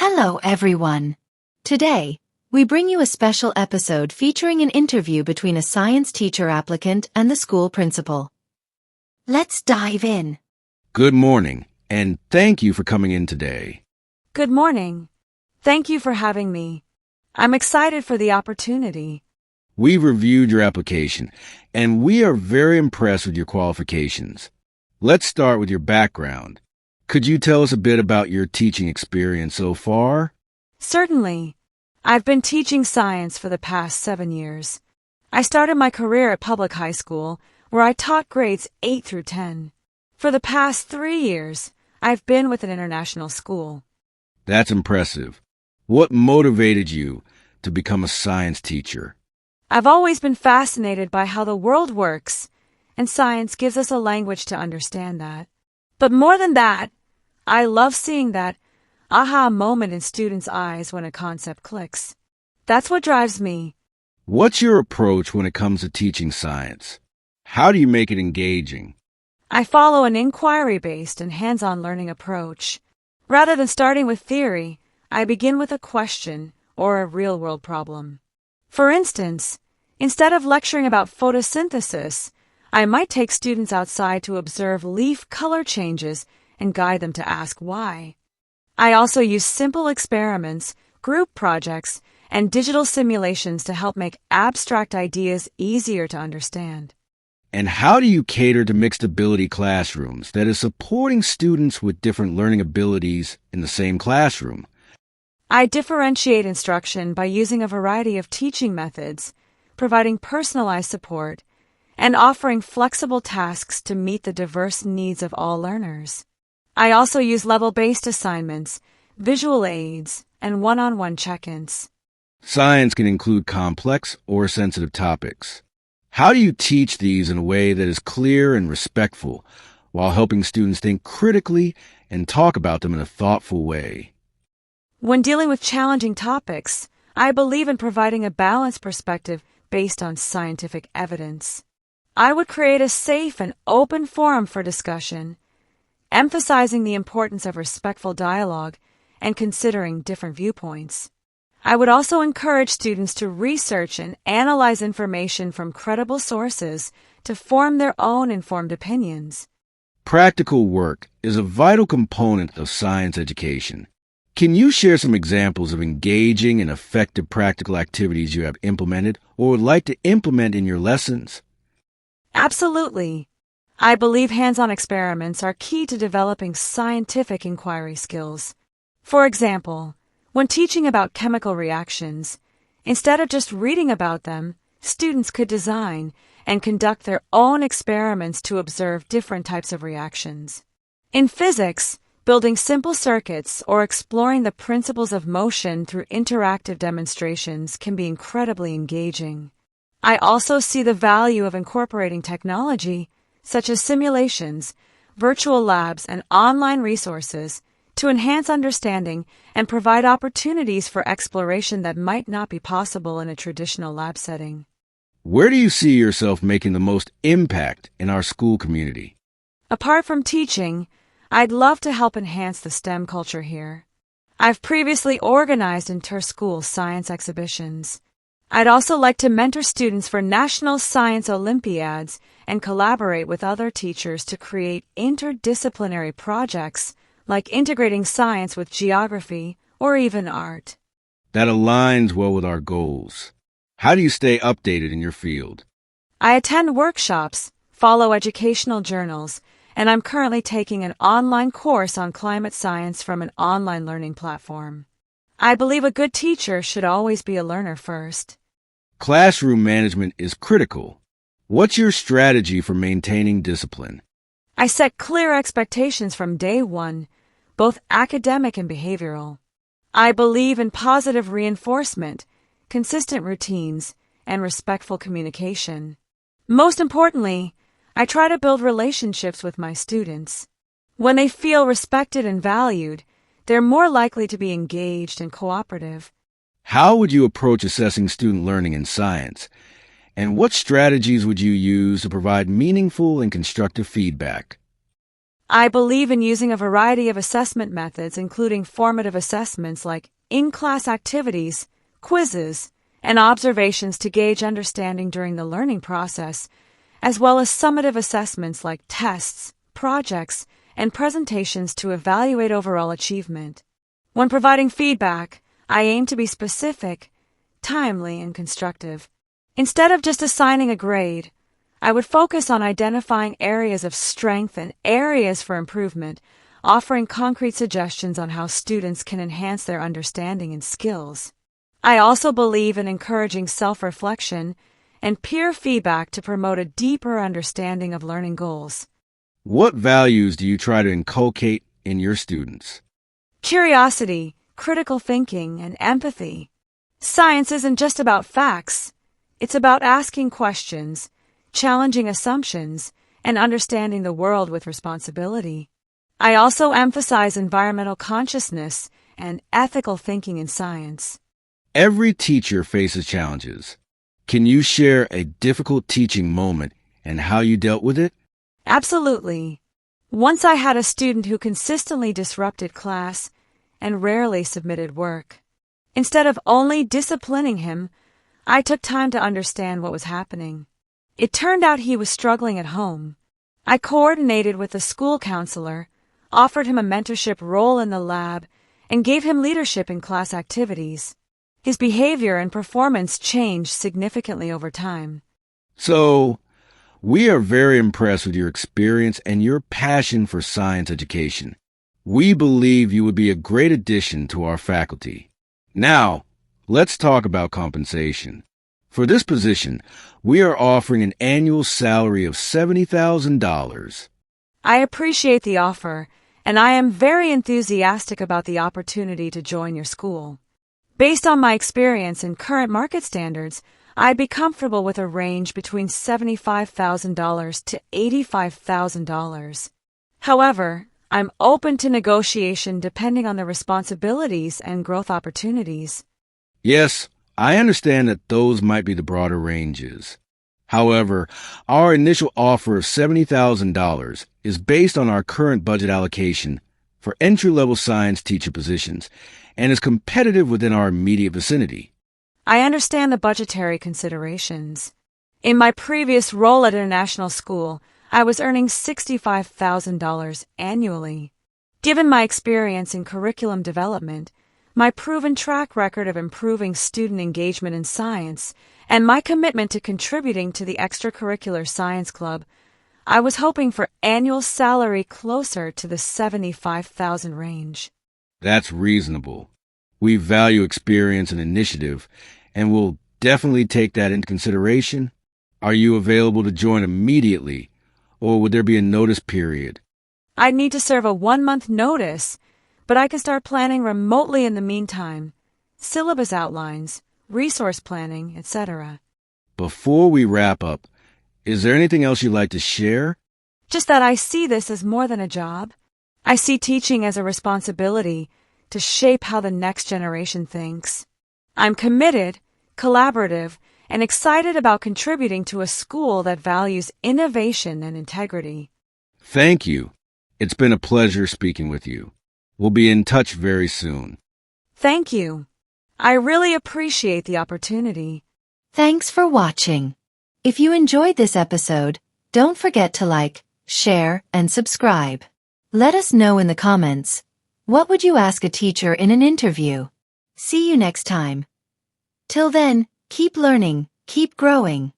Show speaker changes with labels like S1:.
S1: Hello, everyone. Today, we bring you a special episode featuring an interview between a science teacher applicant and the school principal. Let's dive in.
S2: Good morning, and thank you for coming in today.
S3: Good morning. Thank you for having me. I'm excited for the opportunity.
S2: We've reviewed your application, and we are very impressed with your qualifications. Let's start with your background. Could you tell us a bit about your teaching experience so far?
S3: Certainly. I've been teaching science for the past 7 years. I started my career at public high school, where I taught grades 8 through 10. For the past 3 years, I've been with an international school.
S2: That's impressive. What motivated you to become a science teacher?
S3: I've always been fascinated by how the world works, and science gives us a language to understand that. But more than that, I love seeing that aha moment in students' eyes when a concept clicks. That's what drives me.
S2: What's your approach when it comes to teaching science? How do you make it engaging?
S3: I follow an inquiry-based and hands-on learning approach. Rather than starting with theory, I begin with a question or a real-world problem. For instance, instead of lecturing about photosynthesis, I might take students outside to observe leaf color changes and guide them to ask why. I also use simple experiments, group projects, and digital simulations to help make abstract ideas easier to understand.
S2: And how do you cater to mixed ability classrooms that is supporting students with different learning abilities in the same classroom?
S3: I differentiate instruction by using a variety of teaching methods, providing personalized support, and offering flexible tasks to meet the diverse needs of all learners. I also use level-based assignments, visual aids, and one-on-one check-ins.
S2: Science can include complex or sensitive topics. How do you teach these in a way that is clear and respectful, while helping students think critically and talk about them in a thoughtful way?
S3: When dealing with challenging topics, I believe in providing a balanced perspective based on scientific evidence. I would create a safe and open forum for discussion, emphasizing the importance of respectful dialogue and considering different viewpoints. I would also encourage students to research and analyze information from credible sources to form their own informed opinions.
S2: Practical work is a vital component of science education. Can you share some examples of engaging and effective practical activities you have implemented or would like to implement in your lessons?
S3: Absolutely. I believe hands-on experiments are key to developing scientific inquiry skills. For example, when teaching about chemical reactions, instead of just reading about them, students could design and conduct their own experiments to observe different types of reactions. In physics, building simple circuits or exploring the principles of motion through interactive demonstrations can be incredibly engaging. I also see the value of incorporating technology, such as simulations, virtual labs, and online resources, to enhance understanding and provide opportunities for exploration that might not be possible in a traditional lab setting.
S2: Where do you see yourself making the most impact in our school community?
S3: Apart from teaching, I'd love to help enhance the STEM culture here. I've previously organized inter-school science exhibitions. I'd also like to mentor students for national science Olympiads and collaborate with other teachers to create interdisciplinary projects like integrating science with geography or even art.
S2: That aligns well with our goals. How do you stay updated in your field?
S3: I attend workshops, follow educational journals, and I'm currently taking an online course on climate science from an online learning platform. I believe a good teacher should always be a learner first.
S2: Classroom management is critical. What's your strategy for maintaining discipline?
S3: I set clear expectations from day one, both academic and behavioral. I believe in positive reinforcement, consistent routines, and respectful communication. Most importantly, I try to build relationships with my students. When they feel respected and valued, they're more likely to be engaged and cooperative.
S2: How would you approach assessing student learning in science? And what strategies would you use to provide meaningful and constructive feedback?
S3: I believe in using a variety of assessment methods, including formative assessments like in-class activities, quizzes, and observations to gauge understanding during the learning process, as well as summative assessments like tests, projects, and presentations to evaluate overall achievement. When providing feedback, I aim to be specific, timely, and constructive. Instead of just assigning a grade, I would focus on identifying areas of strength and areas for improvement, offering concrete suggestions on how students can enhance their understanding and skills. I also believe in encouraging self-reflection and peer feedback to promote a deeper understanding of learning goals.
S2: What values do you try to inculcate in your students?
S3: Curiosity, critical thinking, and empathy. Science isn't just about facts. It's about asking questions, challenging assumptions, and understanding the world with responsibility. I also emphasize environmental consciousness and ethical thinking in science.
S2: Every teacher faces challenges. Can you share a difficult teaching moment and how you dealt with it?
S3: Absolutely. Once I had a student who consistently disrupted class and rarely submitted work. Instead of only disciplining him, I took time to understand what was happening. It turned out he was struggling at home. I coordinated with the school counselor, offered him a mentorship role in the lab, and gave him leadership in class activities. His behavior and performance changed significantly over time.
S2: So, we are very impressed with your experience and your passion for science education. We believe you would be a great addition to our faculty. Now, let's talk about compensation. For this position, we are offering an annual salary of $70,000.
S3: I appreciate the offer, and I am very enthusiastic about the opportunity to join your school. Based on my experience and current market standards, I'd be comfortable with a range between $75,000 to $85,000. However, I'm open to negotiation depending on the responsibilities and growth opportunities.
S2: Yes, I understand that those might be the broader ranges. However, our initial offer of $70,000 is based on our current budget allocation for entry-level science teacher positions and is competitive within our immediate vicinity.
S3: I understand the budgetary considerations. In my previous role at a national school, I was earning $65,000 annually. Given my experience in curriculum development, my proven track record of improving student engagement in science, and my commitment to contributing to the extracurricular science club, I was hoping for annual salary closer to the $75,000 range.
S2: That's reasonable. We value experience and initiative, and we'll definitely take that into consideration. Are you available to join immediately, or would there be a notice period?
S3: I'd need to serve a 1-month notice, but I can start planning remotely in the meantime. Syllabus outlines, resource planning, etc.
S2: Before we wrap up, is there anything else you'd like to share?
S3: Just that I see this as more than a job. I see teaching as a responsibility to shape how the next generation thinks. I'm committed, collaborative, and excited about contributing to a school that values innovation and integrity.
S2: Thank you. It's been a pleasure speaking with you. We'll be in touch very soon.
S3: Thank you. I really appreciate the opportunity.
S1: Thanks for watching. If you enjoyed this episode, don't forget to like, share, and subscribe. Let us know in the comments. What would you ask a teacher in an interview? See you next time. Till then, keep learning, keep growing.